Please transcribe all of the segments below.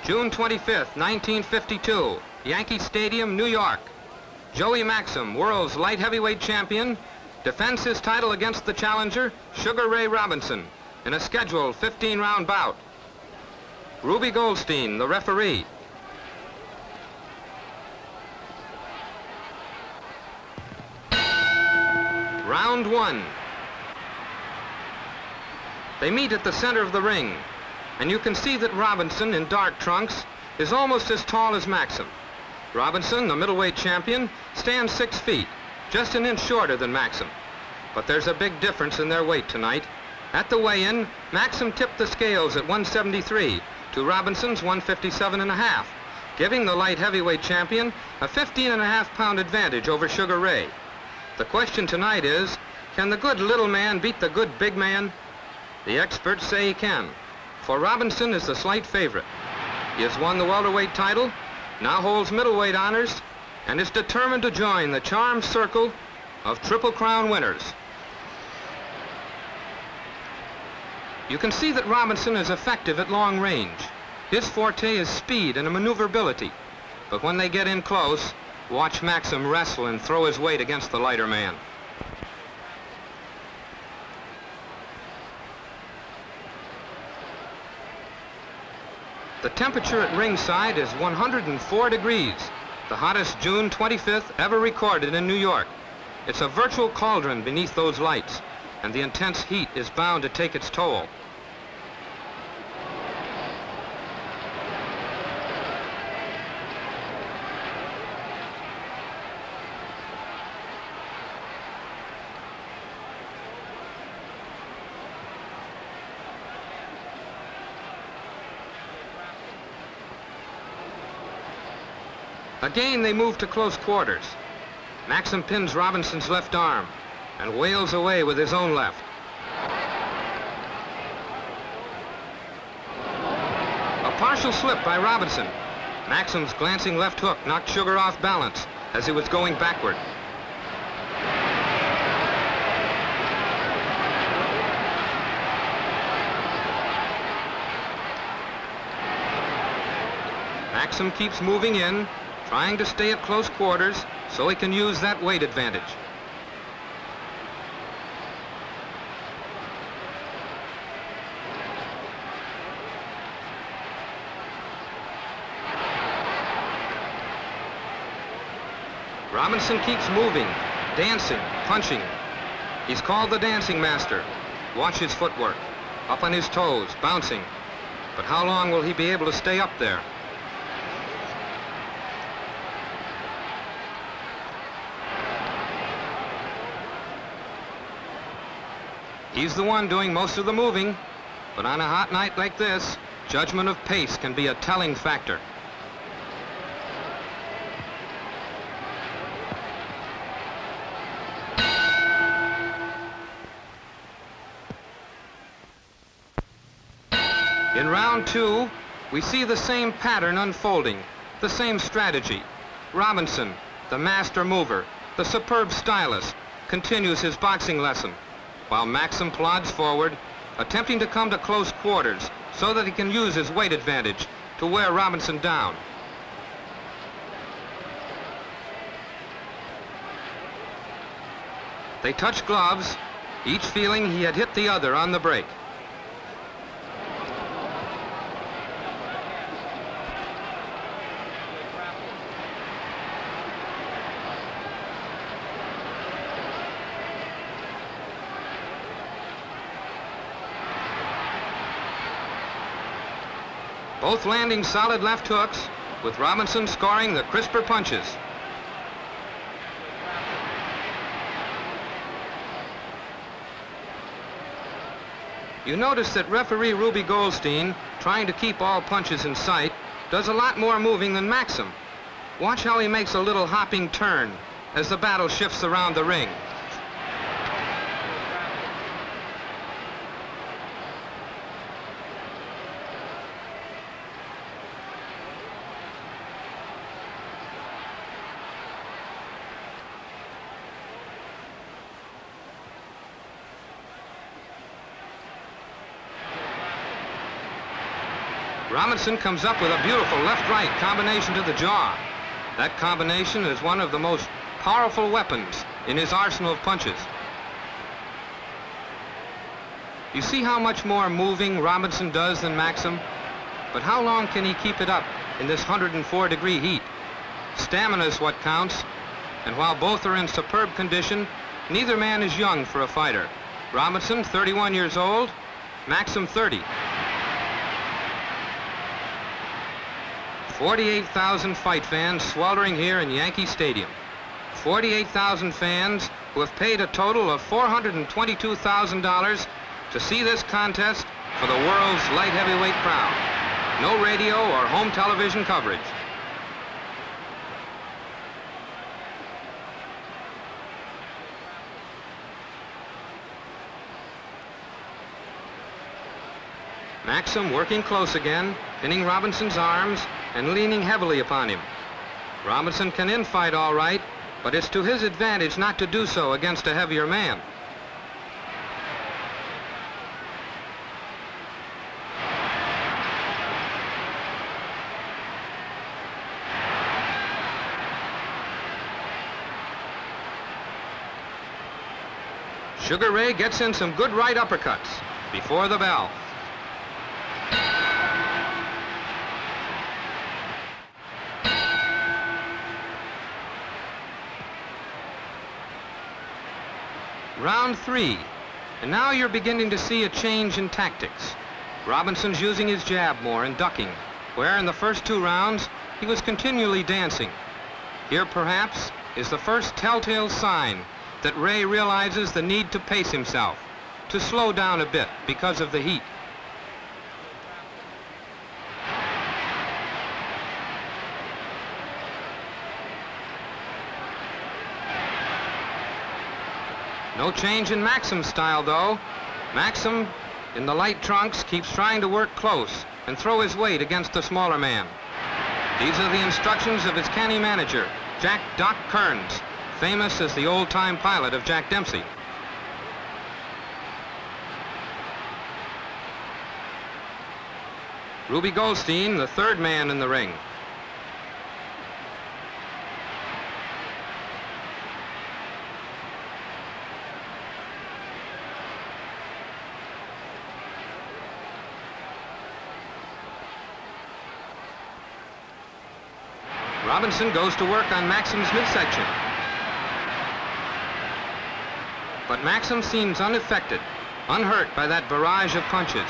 June 25th, 1952, Yankee Stadium, New York. Joey Maxim, world's light heavyweight champion, defends his title against the challenger, Sugar Ray Robinson, in a scheduled 15-round bout. Ruby Goldstein, the referee. Round one. They meet at the center of the ring, and you can see that Robinson, in dark trunks, is almost as tall as Maxim. Robinson, the middleweight champion, stands 6 feet, just an inch shorter than Maxim. But there's a big difference in their weight tonight. At the weigh-in, Maxim tipped the scales at 173 to Robinson's 157.5, giving the light heavyweight champion a 15.5-pound advantage over Sugar Ray. The question tonight is, can the good little man beat the good big man? The experts say he can, for Robinson is the slight favorite. He has won the welterweight title, now holds middleweight honors, and is determined to join the charmed circle of Triple Crown winners. You can see that Robinson is effective at long range. His forte is speed and maneuverability. But when they get in close, watch Maxim wrestle and throw his weight against the lighter man. The temperature at ringside is 104 degrees, the hottest June 25th ever recorded in New York. It's a virtual cauldron beneath those lights, and the intense heat is bound to take its toll. Again, they move to close quarters. Maxim pins Robinson's left arm and wails away with his own left. A partial slip by Robinson. Maxim's glancing left hook knocked Sugar off balance as he was going backward. Maxim keeps moving in, trying to stay at close quarters so he can use that weight advantage. Robinson keeps moving, dancing, punching. He's called the dancing master. Watch his footwork, up on his toes, bouncing. But how long will he be able to stay up there? He's the one doing most of the moving, but on a hot night like this, judgment of pace can be a telling factor. In round two, we see the same pattern unfolding, the same strategy. Robinson, the master mover, the superb stylist, continues his boxing lesson, while Maxim plods forward, attempting to come to close quarters so that he can use his weight advantage to wear Robinson down. They touch gloves, each feeling he had hit the other on the break. Both landing solid left hooks, with Robinson scoring the crisper punches. You notice that referee Ruby Goldstein, trying to keep all punches in sight, does a lot more moving than Maxim. Watch how he makes a little hopping turn as the battle shifts around the ring. Robinson comes up with a beautiful left-right combination to the jaw. That combination is one of the most powerful weapons in his arsenal of punches. You see how much more moving Robinson does than Maxim? But how long can he keep it up in this 104-degree heat? Stamina is what counts, and while both are in superb condition, neither man is young for a fighter. Robinson, 31 years old, Maxim, 30. 48,000 fight fans sweltering here in Yankee Stadium. 48,000 fans who have paid a total of $422,000 to see this contest for the world's light heavyweight crowd. No radio or home television coverage. Maxim working close again, pinning Robinson's arms and leaning heavily upon him. Robinson can infight all right, but it's to his advantage not to do so against a heavier man. Sugar Ray gets in some good right uppercuts before the bell. Round 3, and now you're beginning to see a change in tactics. Robinson's using his jab more and ducking, where in the first 2 rounds he was continually dancing. Here perhaps is the first telltale sign that Ray realizes the need to pace himself, to slow down a bit because of the heat. No change in Maxim's style, though. Maxim, in the light trunks, keeps trying to work close and throw his weight against the smaller man. These are the instructions of his canny manager, Jack Doc Kearns, famous as the old-time pilot of Jack Dempsey. Ruby Goldstein, the 3rd man in the ring. Robinson goes to work on Maxim's midsection. But Maxim seems unaffected, unhurt by that barrage of punches.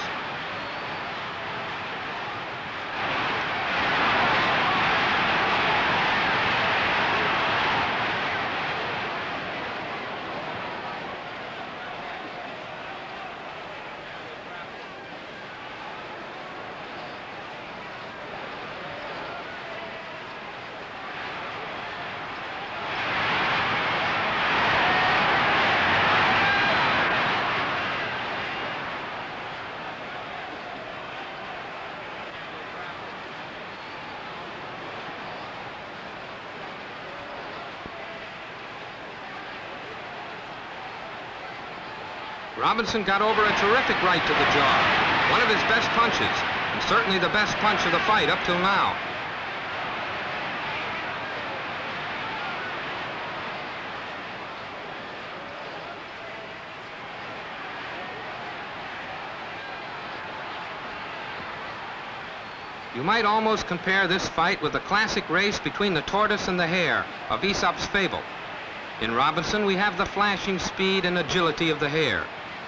Robinson got over a terrific right to the jaw. One of his best punches, and certainly the best punch of the fight up till now. You might almost compare this fight with the classic race between the tortoise and the hare of Aesop's fable. In Robinson, we have the flashing speed and agility of the hare.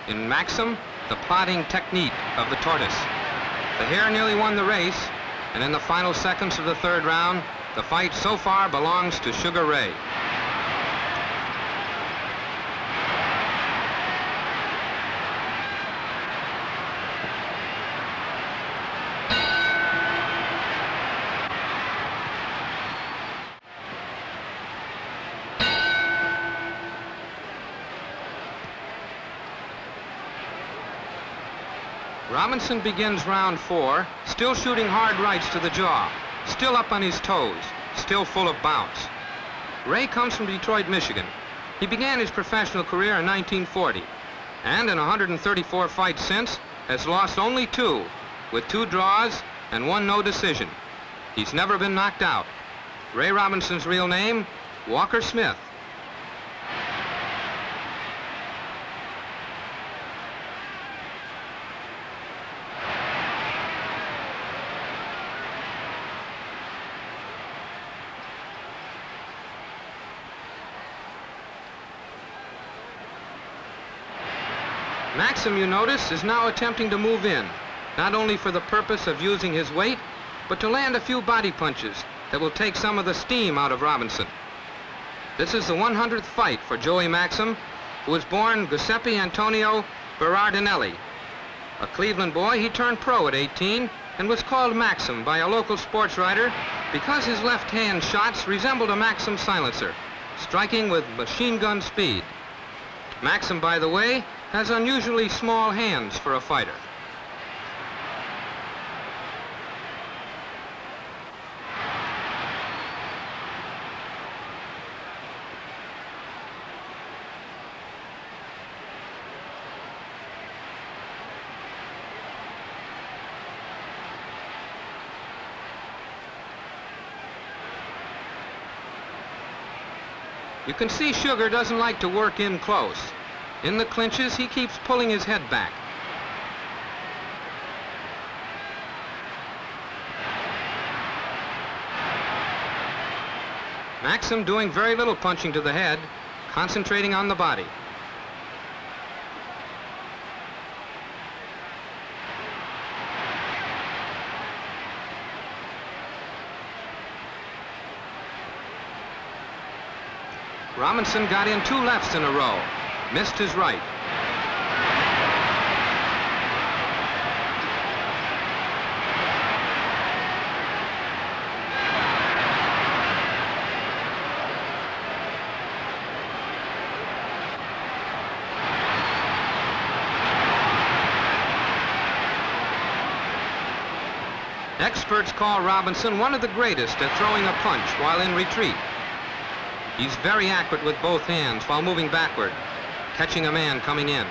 In Maxim, the plodding technique of the tortoise. The hare nearly won the race, and in the final seconds of the 3rd round, the fight so far belongs to Sugar Ray. Robinson begins round 4, still shooting hard rights to the jaw, still up on his toes, still full of bounce. Ray comes from Detroit, Michigan. He began his professional career in 1940, and in 134 fights since, has lost only 2, with 2 draws and won no decision. He's never been knocked out. Ray Robinson's real name, Walker Smith. Maxim, you notice, is now attempting to move in, not only for the purpose of using his weight, but to land a few body punches that will take some of the steam out of Robinson. This is the 100th fight for Joey Maxim, who was born Giuseppe Antonio Berardinelli. A Cleveland boy, he turned pro at 18 and was called Maxim by a local sports writer because his left-hand shots resembled a Maxim silencer, striking with machine gun speed. Maxim, by the way, has unusually small hands for a fighter. You can see Sugar doesn't like to work in close. In the clinches, he keeps pulling his head back. Maxim doing very little punching to the head, concentrating on the body. Robinson got in 2 lefts in a row. Missed his right. Experts call Robinson one of the greatest at throwing a punch while in retreat. He's very accurate with both hands while moving backward, catching a man coming in.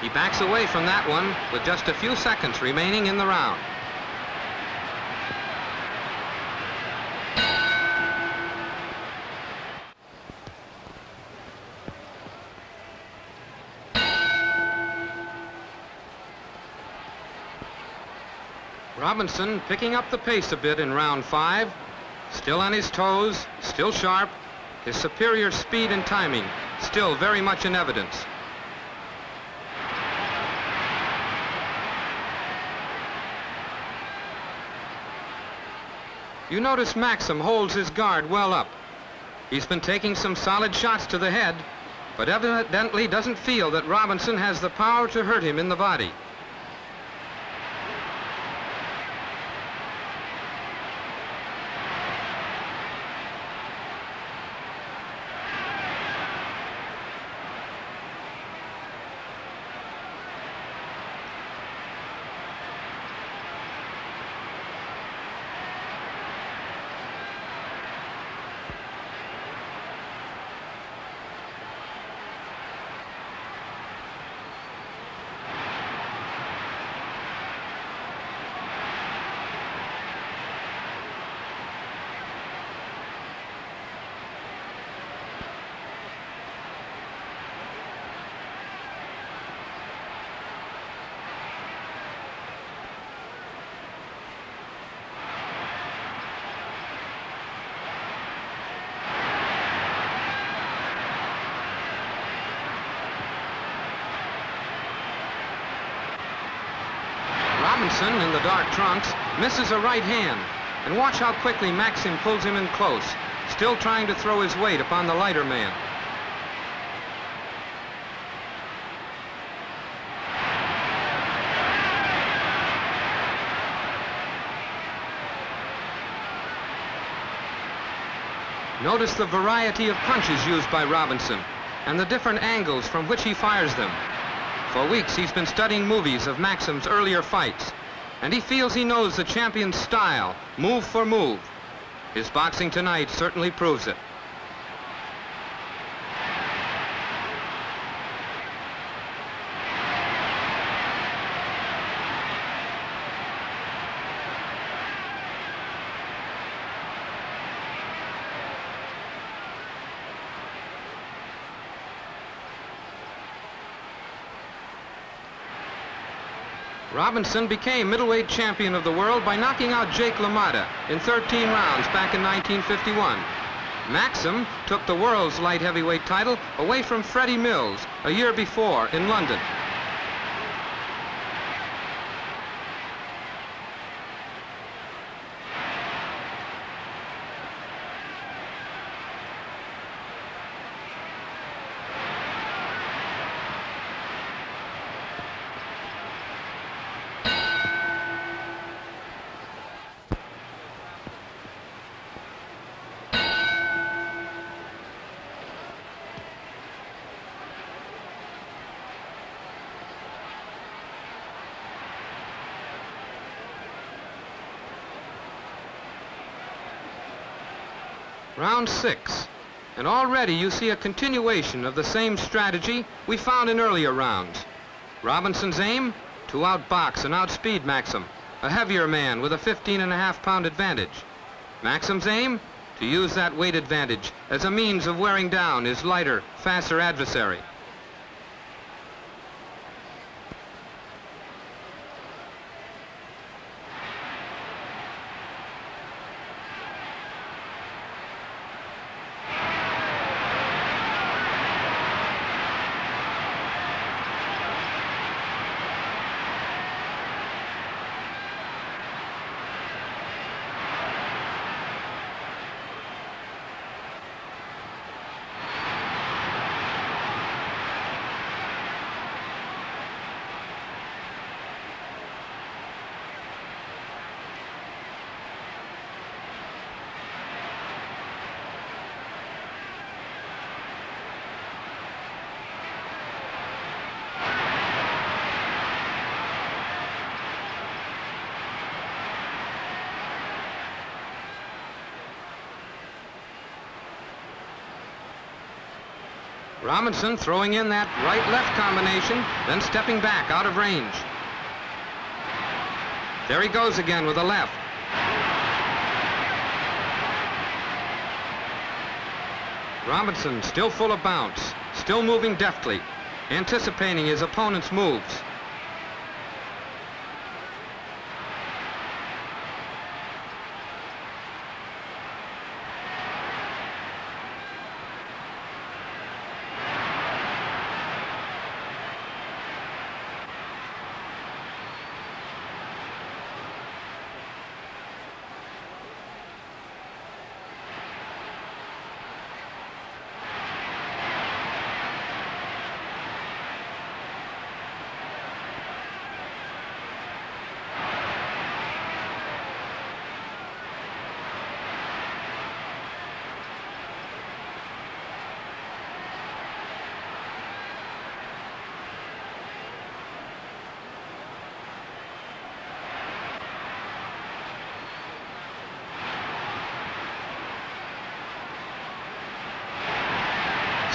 He backs away from that one with just a few seconds remaining in the round. Robinson picking up the pace a bit in round 5. Still on his toes, still sharp, his superior speed and timing still very much in evidence. You notice Maxim holds his guard well up. He's been taking some solid shots to the head, but evidently doesn't feel that Robinson has the power to hurt him in the body. Robinson, in the dark trunks, misses a right hand. And watch how quickly Maxim pulls him in close, still trying to throw his weight upon the lighter man. Notice the variety of punches used by Robinson and the different angles from which he fires them. For weeks, he's been studying movies of Maxim's earlier fights, and he feels he knows the champion's style, move for move. His boxing tonight certainly proves it. Robinson became middleweight champion of the world by knocking out Jake LaMotta in 13 rounds back in 1951. Maxim took the world's light heavyweight title away from Freddie Mills a year before in London. Round 6, and already you see a continuation of the same strategy we found in earlier rounds. Robinson's aim? To outbox and outspeed Maxim, a heavier man with a 15.5-pound advantage. Maxim's aim? To use that weight advantage as a means of wearing down his lighter, faster adversary. Robinson throwing in that right-left combination, then stepping back out of range. There he goes again with a left. Robinson still full of bounce, still moving deftly, anticipating his opponent's moves.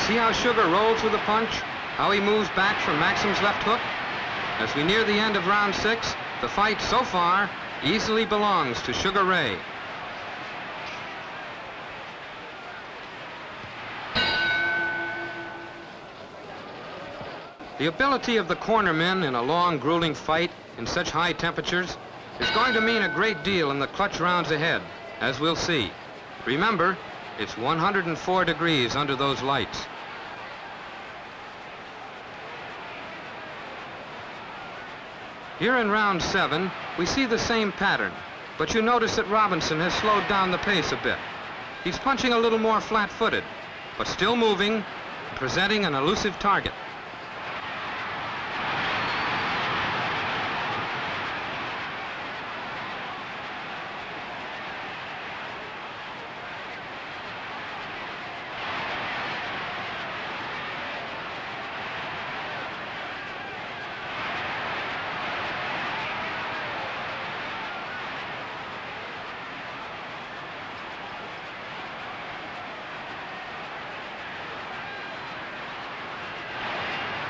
See how Sugar rolls with the punch? How he moves back from Maxim's left hook? As we near the end of round 6, the fight so far easily belongs to Sugar Ray. The ability of the cornermen in a long, grueling fight in such high temperatures is going to mean a great deal in the clutch rounds ahead, as we'll see. Remember, it's 104 degrees under those lights. Here in round 7, we see the same pattern, but you notice that Robinson has slowed down the pace a bit. He's punching a little more flat-footed, but still moving, presenting an elusive target.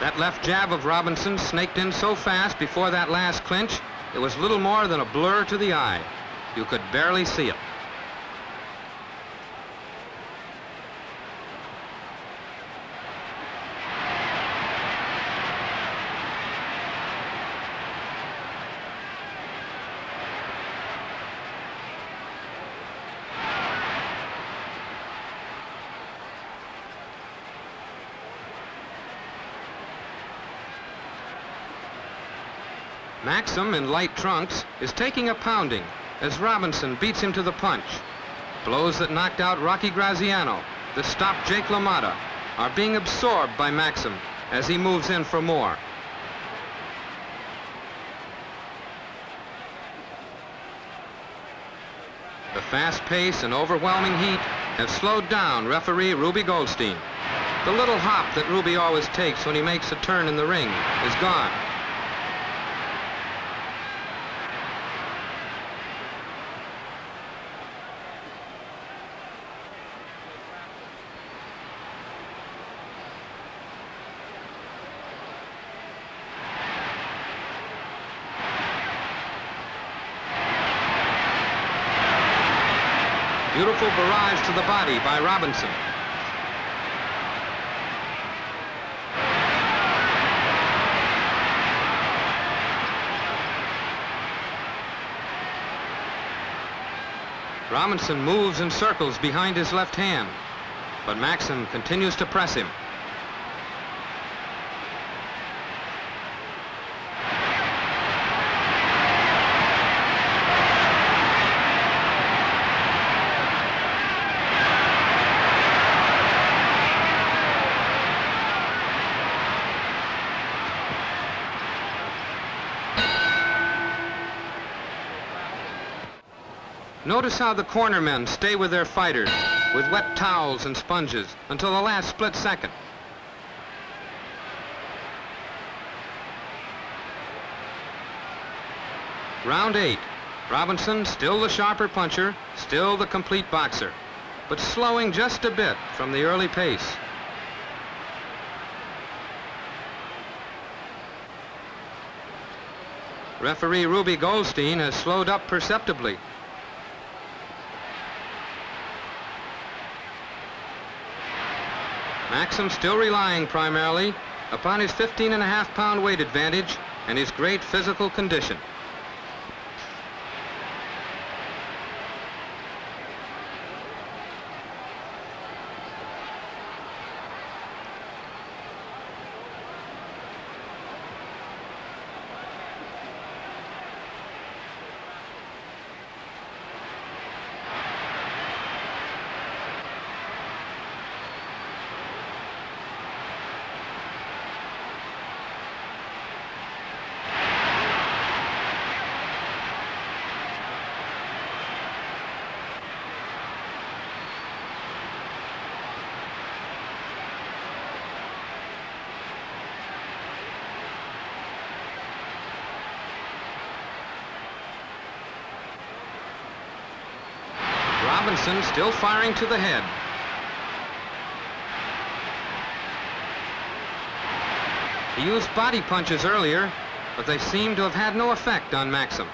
That left jab of Robinson snaked in so fast before that last clinch, it was little more than a blur to the eye. You could barely see it. Maxim, in light trunks, is taking a pounding as Robinson beats him to the punch. Blows that knocked out Rocky Graziano, that stopped Jake LaMotta, are being absorbed by Maxim as he moves in for more. The fast pace and overwhelming heat have slowed down referee Ruby Goldstein. The little hop that Ruby always takes when he makes a turn in the ring is gone. Beautiful barrage to the body by Robinson. Robinson moves in circles behind his left hand, but Maxim continues to press him. Notice how the cornermen stay with their fighters with wet towels and sponges until the last split second. Round 8. Robinson, still the sharper puncher, still the complete boxer, but slowing just a bit from the early pace. Referee Ruby Goldstein has slowed up perceptibly. Maxim still relying primarily upon his 15.5-pound weight advantage and his great physical condition. Robinson still firing to the head. He used body punches earlier, but they seem to have had no effect on Maxim.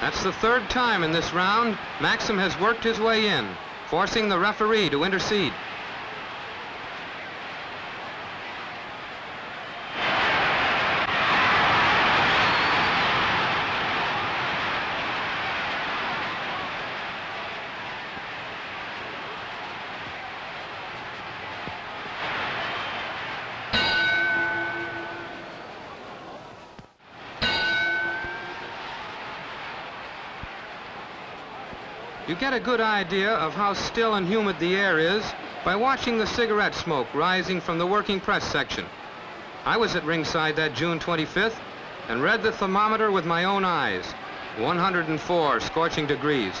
That's the third time in this round Maxim has worked his way in, forcing the referee to intercede. You get a good idea of how still and humid the air is by watching the cigarette smoke rising from the working press section. I was at ringside that June 25th and read the thermometer with my own eyes, 104 scorching degrees.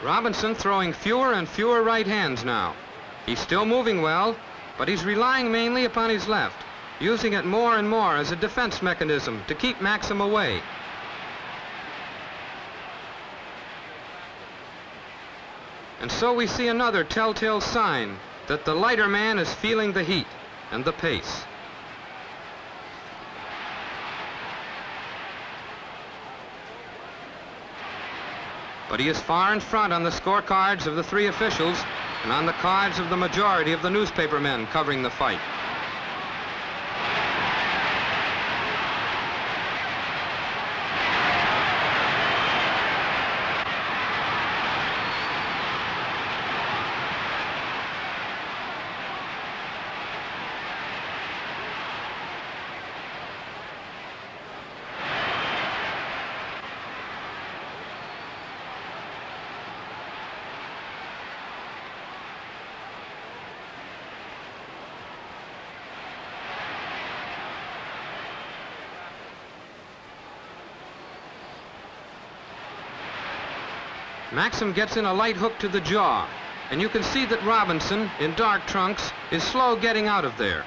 Robinson throwing fewer and fewer right hands now. He's still moving well, but he's relying mainly upon his left, using it more and more as a defense mechanism to keep Maxim away. And so we see another telltale sign that the lighter man is feeling the heat and the pace. But he is far in front on the scorecards of the three officials and on the cards of the majority of the newspapermen covering the fight. Maxim gets in a light hook to the jaw, and you can see that Robinson, in dark trunks, is slow getting out of there.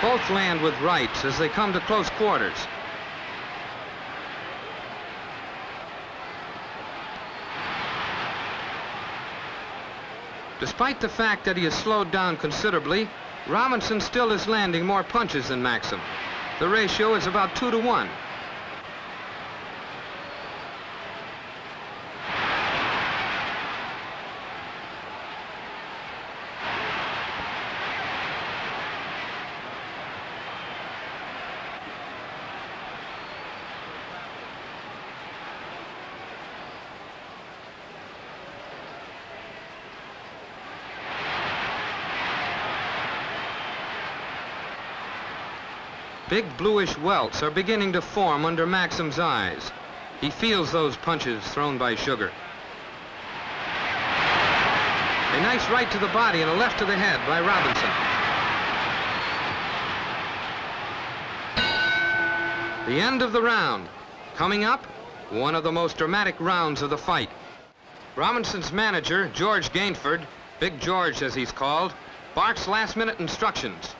Both land with rights as they come to close quarters. Despite the fact that he has slowed down considerably, Robinson still is landing more punches than Maxim. The ratio is about 2-to-1. Big bluish welts are beginning to form under Maxim's eyes. He feels those punches thrown by Sugar. A nice right to the body and a left to the head by Robinson. The end of the round. Coming up, one of the most dramatic rounds of the fight. Robinson's manager, George Gainford, Big George as he's called, barks last-minute instructions.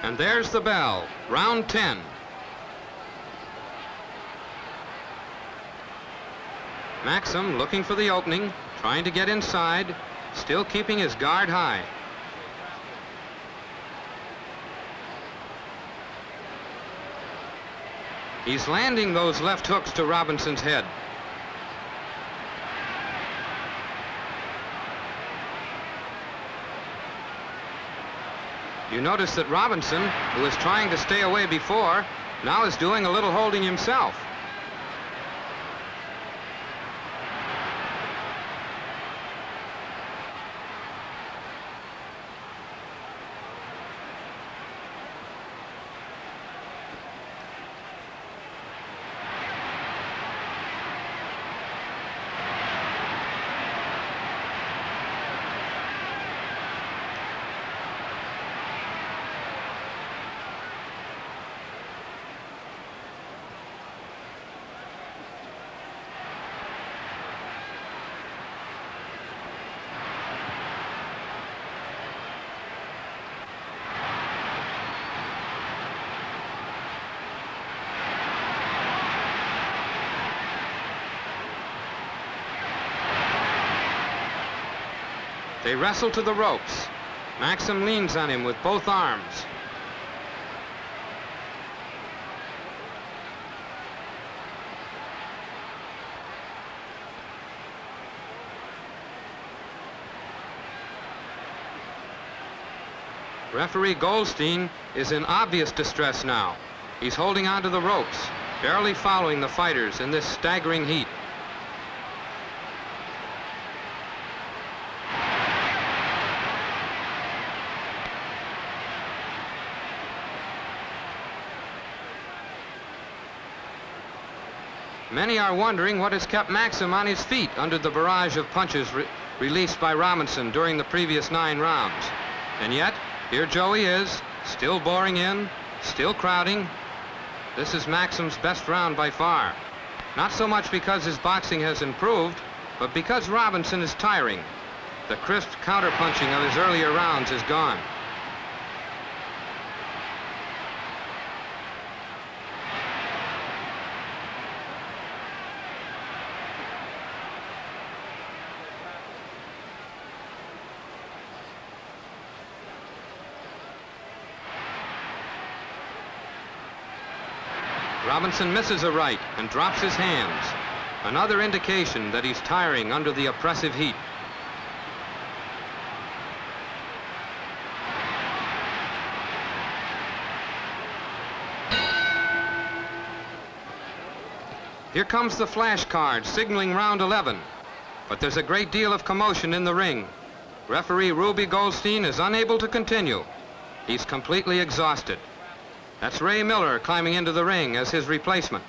And there's the bell, round 10. Maxim looking for the opening, trying to get inside, still keeping his guard high. He's landing those left hooks to Robinson's head. You notice that Robinson, who was trying to stay away before, now is doing a little holding himself. They wrestle to the ropes. Maxim leans on him with both arms. Referee Goldstein is in obvious distress now. He's holding onto the ropes, barely following the fighters in this staggering heat. Many are wondering what has kept Maxim on his feet under the barrage of punches released by Robinson during the previous 9 rounds. And yet, here Joey is, still boring in, still crowding. This is Maxim's best round by far. Not so much because his boxing has improved, but because Robinson is tiring. The crisp counterpunching of his earlier rounds is gone. Robinson misses a right and drops his hands. Another indication that he's tiring under the oppressive heat. Here comes the flash card signaling round 11. But there's a great deal of commotion in the ring. Referee Ruby Goldstein is unable to continue. He's completely exhausted. That's Ray Miller climbing into the ring as his replacement.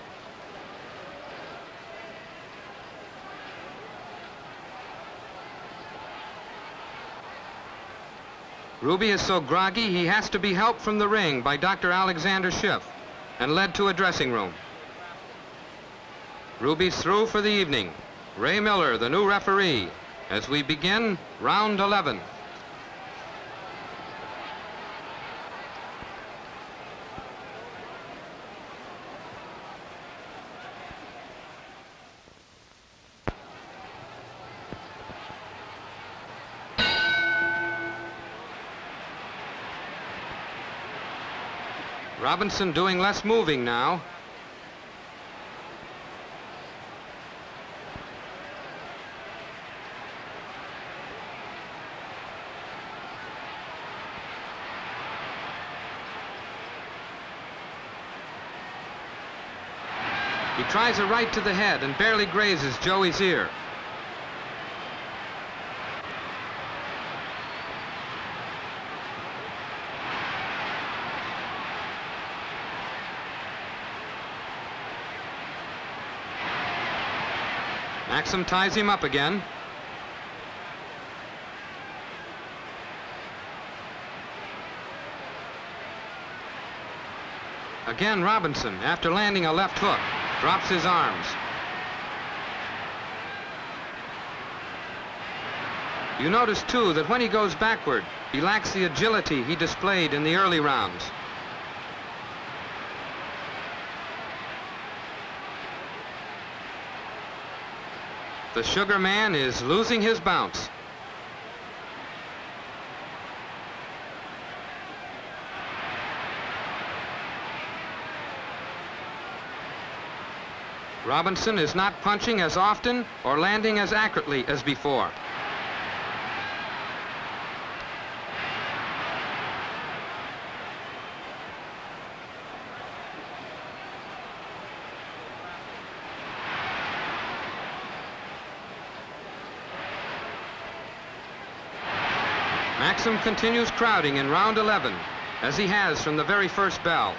Ruby is so groggy he has to be helped from the ring by Dr. Alexander Schiff and led to a dressing room. Ruby's through for the evening. Ray Miller, the new referee, as we begin round 11. Robinson doing less moving now. He tries a right to the head and barely grazes Joey's ear. Maxim ties him up again. Again, Robinson, after landing a left hook, drops his arms. You notice, too, that when he goes backward, he lacks the agility he displayed in the early rounds. The Sugar Man is losing his bounce. Robinson is not punching as often or landing as accurately as before. Maxim continues crowding in round 11, as he has from the very first bell.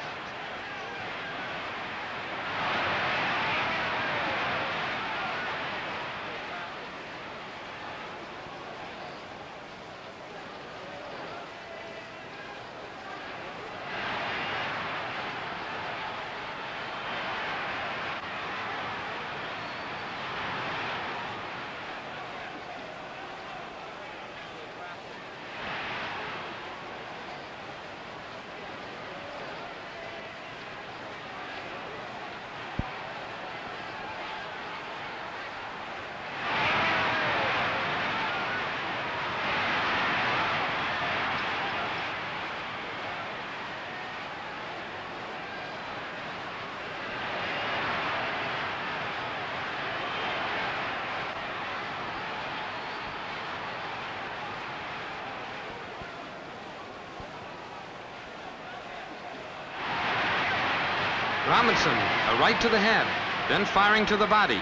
Robinson, a right to the head, then firing to the body.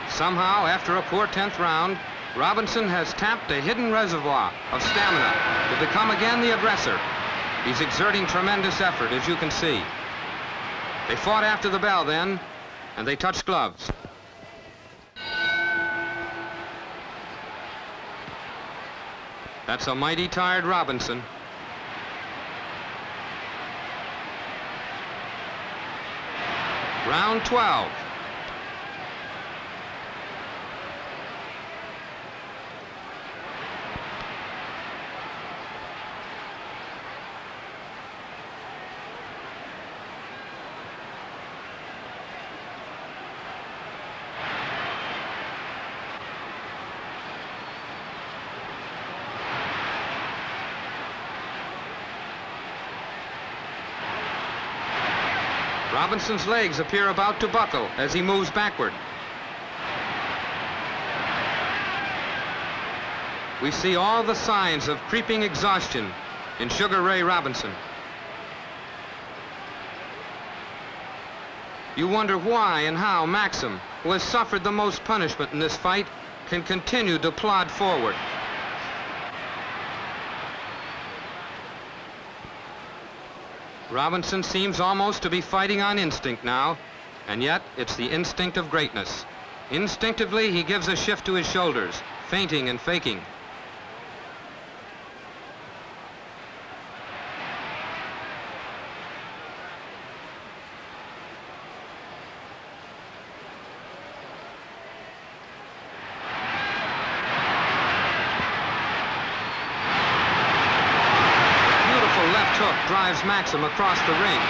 Somehow, after a poor 10th round, Robinson has tapped a hidden reservoir of stamina to become again the aggressor. He's exerting tremendous effort, as you can see. They fought after the bell then, and they touched gloves. That's a mighty tired Robinson. Round 12. Robinson's legs appear about to buckle as he moves backward. We see all the signs of creeping exhaustion in Sugar Ray Robinson. You wonder why and how Maxim, who has suffered the most punishment in this fight, can continue to plod forward. Robinson seems almost to be fighting on instinct now, and yet it's the instinct of greatness. Instinctively, he gives a shift to his shoulders, feinting and faking. Drives Maxim across the ring.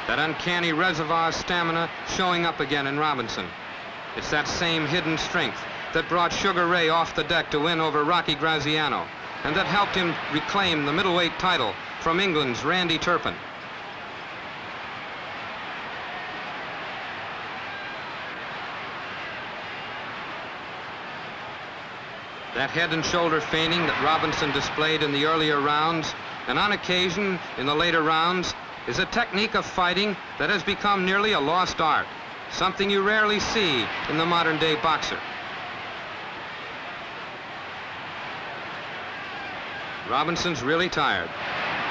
That uncanny reservoir of stamina showing up again in Robinson. It's that same hidden strength that brought Sugar Ray off the deck to win over Rocky Graziano, and that helped him reclaim the middleweight title from England's Randy Turpin. That head and shoulder feigning that Robinson displayed in the earlier rounds, and on occasion in the later rounds, is a technique of fighting that has become nearly a lost art, something you rarely see in the modern-day boxer. Robinson's really tired.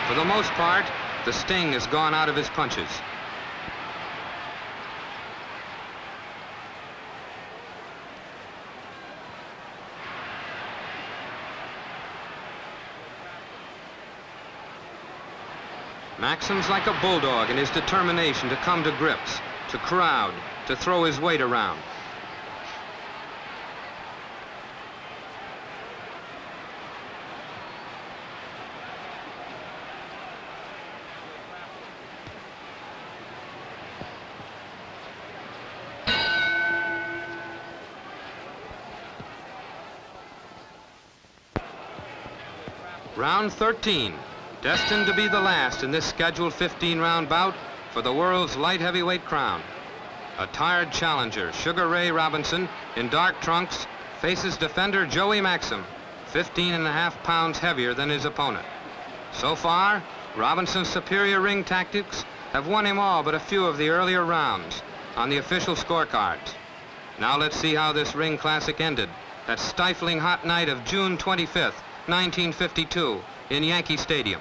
For the most part, the sting has gone out of his punches. Maxim's like a bulldog in his determination to come to grips, to crowd, to throw his weight around. Round 13. Destined to be the last in this scheduled 15-round bout for the world's light heavyweight crown. A tired challenger, Sugar Ray Robinson, in dark trunks, faces defender Joey Maxim, 15.5 pounds heavier than his opponent. So far, Robinson's superior ring tactics have won him all but a few of the earlier rounds on the official scorecards. Now let's see how this ring classic ended, that stifling hot night of June 25th, 1952, in Yankee Stadium.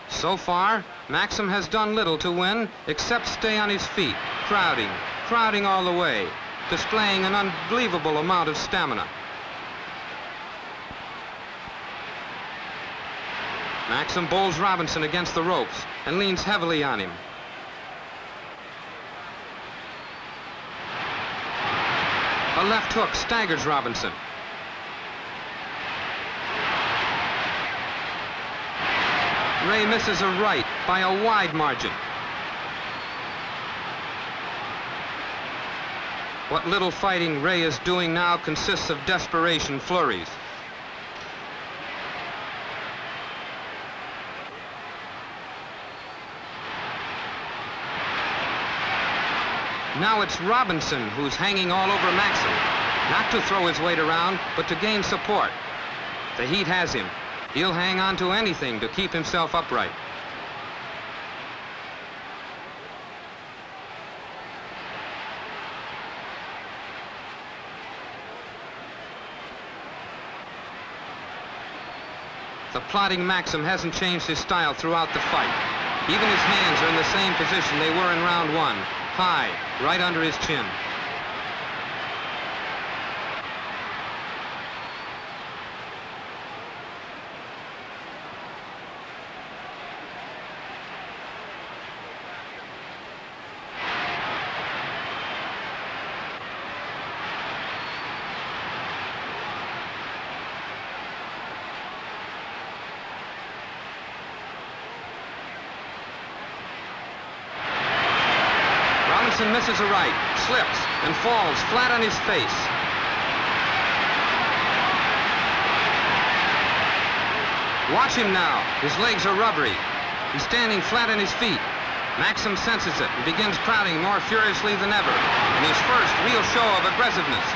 So far, Maxim has done little to win except stay on his feet, crowding all the way, displaying an unbelievable amount of stamina. Maxim bowls Robinson against the ropes and leans heavily on him. A left hook staggers Robinson. Ray misses a right by a wide margin. What little fighting Ray is doing now consists of desperation flurries. Now it's Robinson who's hanging all over Maxim, not to throw his weight around, but to gain support. The heat has him. He'll hang on to anything to keep himself upright. The plodding Maxim hasn't changed his style throughout the fight. Even his hands are in the same position they were in round one, high, right under his chin. Robinson misses a right, slips, and falls flat on his face. Watch him now. His legs are rubbery. He's standing flat on his feet. Maxim senses it and begins crowding more furiously than ever in his first real show of aggressiveness.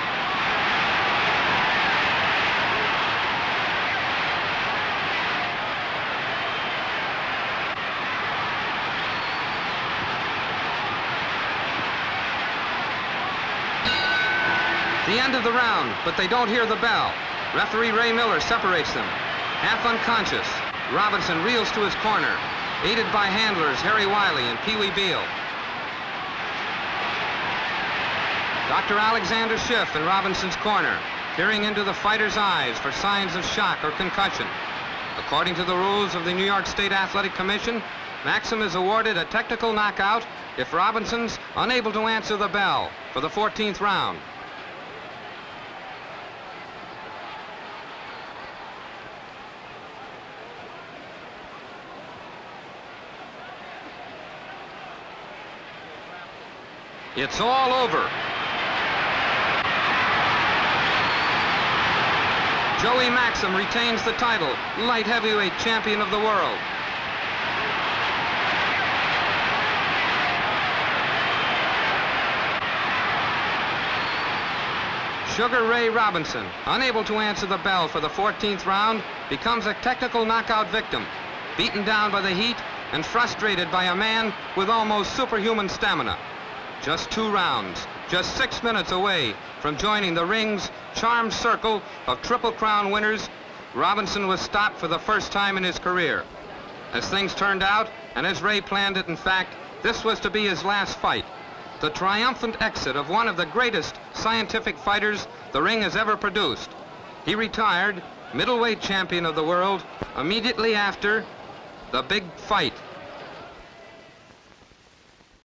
The end of the round, but they don't hear the bell. Referee Ray Miller separates them. Half unconscious, Robinson reels to his corner, aided by handlers Harry Wiley and Pee Wee Beale. Dr. Alexander Schiff in Robinson's corner, peering into the fighter's eyes for signs of shock or concussion. According to the rules of the New York State Athletic Commission, Maxim is awarded a technical knockout if Robinson's unable to answer the bell for the 14th round. It's all over. Joey Maxim retains the title, light heavyweight champion of the world. Sugar Ray Robinson, unable to answer the bell for the 14th round, becomes a technical knockout victim, beaten down by the heat and frustrated by a man with almost superhuman stamina. Just 2 rounds, just 6 minutes away from joining the ring's charmed circle of Triple Crown winners, Robinson was stopped for the first time in his career. As things turned out, and as Ray planned it, in fact, this was to be his last fight. The triumphant exit of one of the greatest scientific fighters the ring has ever produced. He retired middleweight champion of the world immediately after the big fight